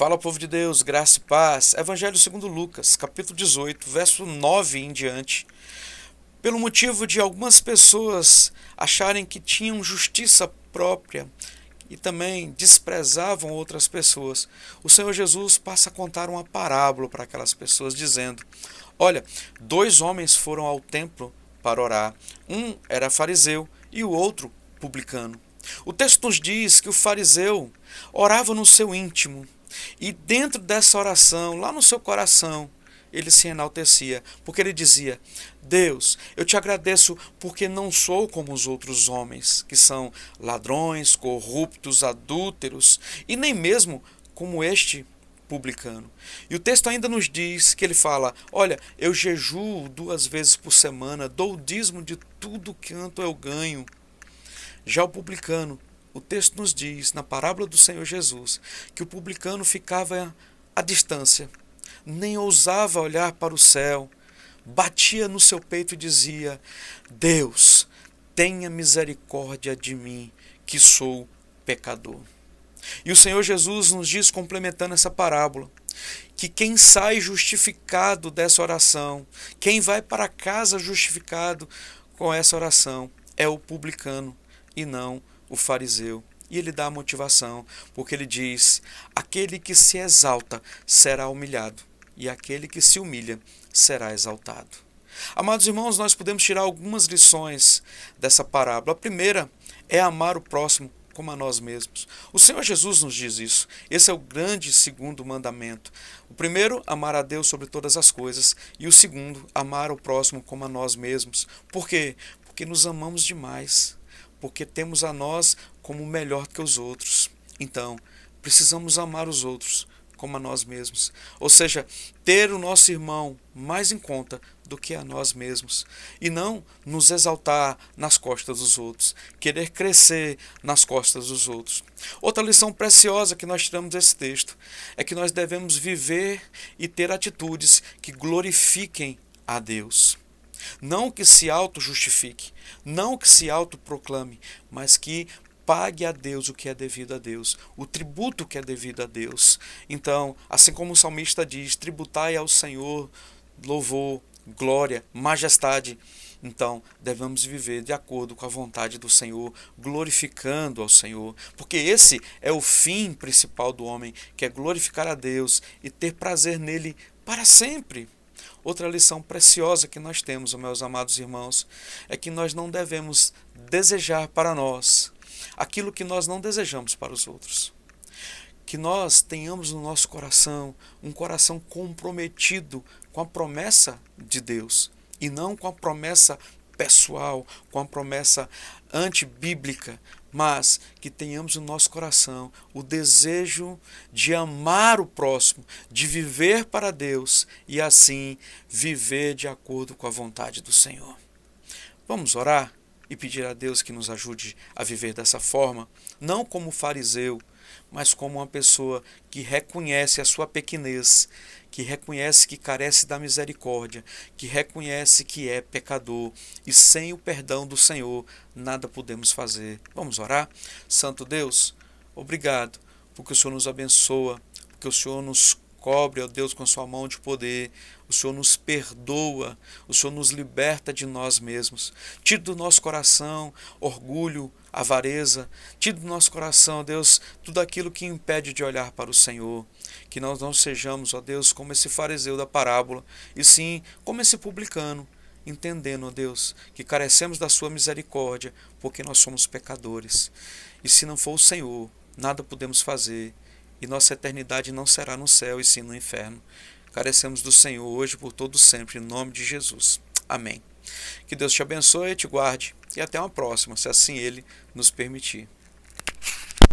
Fala, povo de Deus, graça e paz. Evangelho segundo Lucas, capítulo 18, verso 9 em diante. Pelo motivo de algumas pessoas acharem que tinham justiça própria e também desprezavam outras pessoas, o Senhor Jesus passa a contar uma parábola para aquelas pessoas, dizendo: Olha, dois homens foram ao templo para orar. Um era fariseu e o outro publicano. O texto nos diz que o fariseu orava no seu íntimo e dentro dessa oração, lá no seu coração, ele se enaltecia, porque ele dizia: Deus, eu te agradeço porque não sou como os outros homens, que são ladrões, corruptos, adúlteros, e nem mesmo como este publicano. E o texto ainda nos diz que ele fala: olha, eu jejuo 2 vezes por semana, dou o dízimo de tudo quanto eu ganho. Já o publicano, o texto nos diz, na parábola do Senhor Jesus, que o publicano ficava à distância, nem ousava olhar para o céu, batia no seu peito e dizia: Deus, tenha misericórdia de mim, que sou pecador. E o Senhor Jesus nos diz, complementando essa parábola, que quem sai justificado dessa oração, quem vai para casa justificado com essa oração, é o publicano e não o fariseu. E ele dá a motivação, porque ele diz: aquele que se exalta será humilhado, e aquele que se humilha será exaltado. Amados irmãos, nós podemos tirar algumas lições dessa parábola. A primeira é amar o próximo como a nós mesmos. O Senhor Jesus nos diz isso. Esse é o grande segundo mandamento. O primeiro, amar a Deus sobre todas as coisas. E o segundo, amar o próximo como a nós mesmos. Por quê? Porque nos amamos demais. Porque temos a nós como melhor que os outros. Então, precisamos amar os outros como a nós mesmos. Ou seja, ter o nosso irmão mais em conta do que a nós mesmos. E não nos exaltar nas costas dos outros. Querer crescer nas costas dos outros. Outra lição preciosa que nós tiramos desse texto é que nós devemos viver e ter atitudes que glorifiquem a Deus. Não que se auto-justifique, não que se autoproclame, mas que pague a Deus o que é devido a Deus, o tributo que é devido a Deus. Então, assim como o salmista diz: tributai ao Senhor louvor, glória, majestade. Então, devemos viver de acordo com a vontade do Senhor, glorificando ao Senhor, porque esse é o fim principal do homem, que é glorificar a Deus e ter prazer nele para sempre. Outra lição preciosa que nós temos, meus amados irmãos, é que nós não devemos desejar para nós aquilo que nós não desejamos para os outros. Que nós tenhamos no nosso coração um coração comprometido com a promessa de Deus e não com a promessa pessoal, com a promessa antibíblica, mas que tenhamos no nosso coração o desejo de amar o próximo, de viver para Deus e assim viver de acordo com a vontade do Senhor. Vamos orar e pedir a Deus que nos ajude a viver dessa forma, não como fariseu, mas como uma pessoa que reconhece a sua pequenez, que reconhece que carece da misericórdia, que reconhece que é pecador e sem o perdão do Senhor nada podemos fazer. Vamos orar? Santo Deus, obrigado porque o Senhor nos abençoa, porque o Senhor nos cobre, ó Deus, com a sua mão de poder. O Senhor nos perdoa, o Senhor nos liberta de nós mesmos. Tira do nosso coração orgulho, avareza. Tira do nosso coração, ó Deus, tudo aquilo que impede de olhar para o Senhor. Que nós não sejamos, ó Deus, como esse fariseu da parábola, e sim como esse publicano, entendendo, ó Deus, que carecemos da sua misericórdia, porque nós somos pecadores. E se não for o Senhor, nada podemos fazer. E nossa eternidade não será no céu, e sim no inferno. Carecemos do Senhor hoje, por todo sempre, em nome de Jesus. Amém. Que Deus te abençoe e te guarde. E até uma próxima, se assim Ele nos permitir.